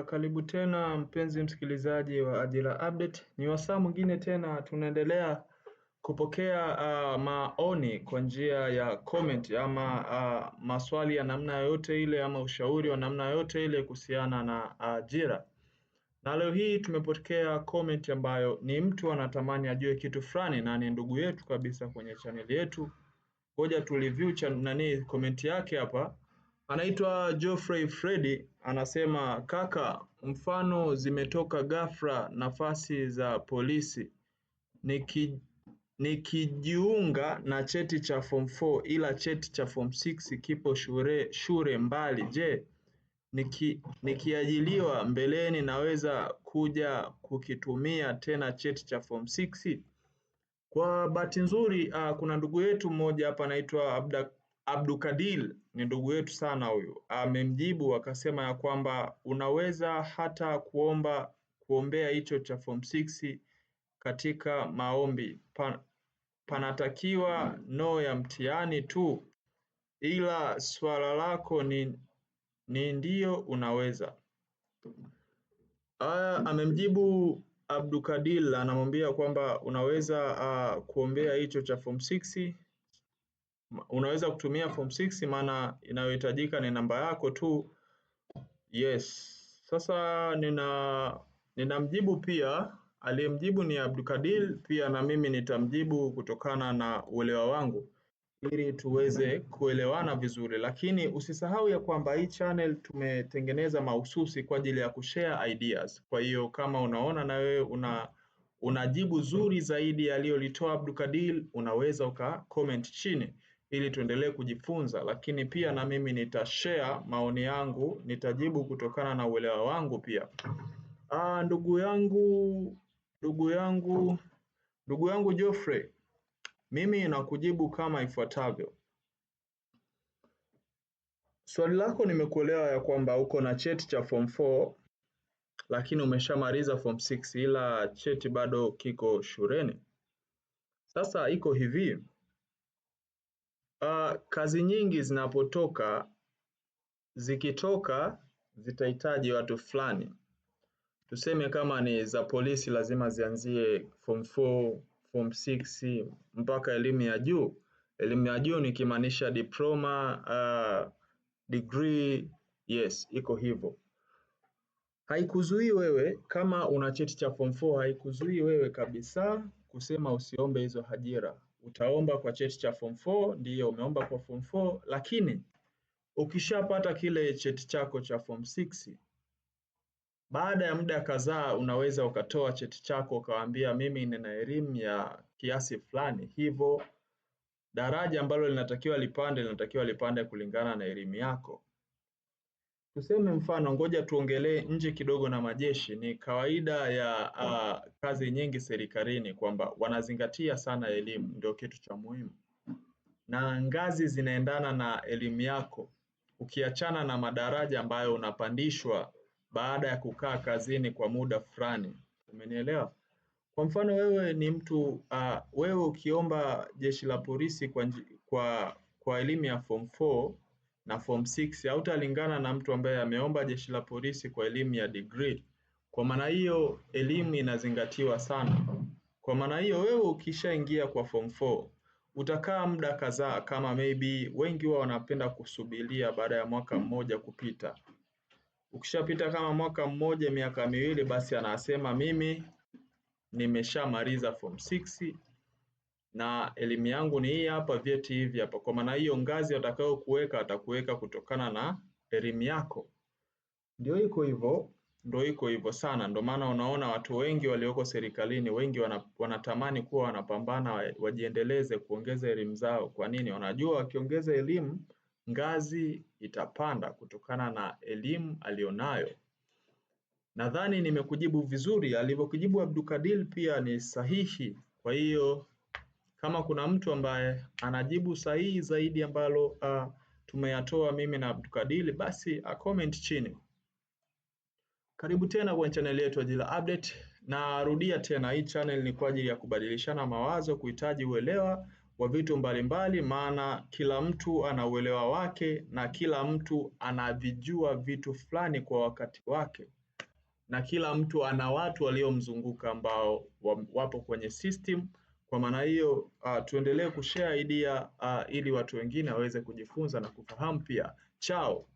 Karibu tena mpenzi msikilizaji wa Ajira Update. Ni wasaa mwingine tena tunaendelea kupokea maoni kwa njia ya comment ama maswali ya namna yoyote ile ama ushauri wa namna yoyote ile kuhusiana na ajira. Na leo hii tumepokea comment ambayo ni mtu anatamani ajue kitu fulani na ni ndugu yetu kabisa kwenye channel yetu. Ngoja tu review comment yake hapa. Anaitwa Geoffrey Freddy, anasema kaka, mfano zimetoka ghafla nafasi za polisi. Nikijiunga na cheti cha form 4 ila cheti cha form 6 kipo shule mbali. Je, nikiajiliwa mbeleni naweza kuja kukitumia tena cheti cha form 6? Kwa bahati nzuri kuna ndugu yetu mmoja hapa anaitwa Abdukadil, ni ndugu yetu sana huyu. Amemjibu akasema ya kwamba unaweza hata kuombea hicho cha form 6 katika maombi. Panatakiwa no ya mtihani tu, ila swala lako ni ndio unaweza. Amemjibu Abdukadil, anamwambia kwamba unaweza kuombea hicho cha form 6, unaweza kutumia form 6 maana inayohitajika ni namba yako tu. Yes. Sasa ninamjibu pia, aliyemjibu ni Abdukadil, pia na mimi nitamjibu kutokana na uelewa wangu ili tuweze kuelewana vizuri. Lakini usisahau ya kwamba hii channel tumetengeneza mahususi kwa ajili ya kushare ideas. Kwa hiyo kama unaona na wewe unajibu zuri zaidi aliyolitoa Abdukadil, unaweza comment chini ili tuendelee kujifunza. Lakini pia na mimi nitashare maoni yangu, nitajibu kutokana na uelewa wangu pia. Ndugu yangu Geoffrey, mimi nakujibu kama ifuatavyo. Swali lako nimekuelewa ya kwamba uko na cheti cha form 4 lakini umeshamaliza form 6 ila cheti bado kiko shuleni. Sasa iko hivi, kazi nyingi zikitoka zitahitaji watu fulani. Tuseme kama ni za polisi lazima zianzie form 4, form 6 mpaka elimu ya juu. Elimu ya juu nikimaanisha diploma, degree, yes, iko hivyo. Haikuzuii wewe kama una cheti cha form 4, haikuzuii wewe kabisa kusema usiombe hizo ajira. Utaomba kwa cheti cha form 4, ndiyo umeomba kwa form 4, lakini ukishapata kile cheti chako cha form 6, baada ya muda kadhaa unaweza ukatoa cheti chako ukawaambia mimi nina elimu ya kiasi fulani. Hivyo daraja ambalo linatakiwa lipande kulingana na elimu yako. Tuseme mfano, ngoja tuongelee nje kidogo na majeshi. Ni kawaida ya kazi nyingi serikalini kwamba wanazingatia sana elimu, ndio kitu cha muhimu. Na ngazi zinaendana na elimu yako, ukiachana na madaraja ambayo unapandishwa baada ya kukaa kazini kwa muda fulani. Umenielewa? Kwa mfano wewe ni mtu wewe ukiomba jeshi la polisi kwa elimu ya form 4 na form 6 hautalingana na mtu ambaye ameomba jeshi la polisi kwa elimu ya degree. Kwa maana hiyo elimu inazingatiwa sana. Kwa maana hiyo wewe ukishaingia kwa form 4 utakaa muda kadhaa, kama maybe wengi wao wanapenda kusubiria baada ya mwaka mmoja kupita. Ukishapita kama mwaka mmoja, miaka miwili, basi anasema mimi nimeshamaliza form 6 na elimu yangu ni hii hapa, vyeti hivi hapa. Kwa maana hiyo ngazi atakayokuweka atakuweka kutokana na elimu yako. Ndio iko hivyo sana. Ndio maana unaona watu wengi walioko serikalini, wengi wanatamani kuwa wanapambana wajiendeleze kuongeza elimu zao. Kwa nini? Wanajua wakiongeza elimu ngazi itapanda kutokana na elimu alionayo. Nadhani nimekujibu vizuri. Alivyokujibu Abdukadil pia ni sahihi. Kwa hiyo kama kuna mtu ambaye anajibu sahihi zaidi ambalo tumeyatoa mimi na Abdukadil, basi comment chini. Karibu tena kwenye channel yetu Ajira Update. Na rudia tena, hii channel ni kwa ajili ya kubadilishana mawazo, kuhitaji uelewa wa vitu mbalimbali, maana kila mtu ana uelewa wake na kila mtu anavijua vitu fulani kwa wakati wake, na kila mtu ana watu waliomzunguka ambao wapo kwenye system. Kwa maana hiyo tuendelee kushare idea ili watu wengine waweze kujifunza na kufahamu pia. Chao.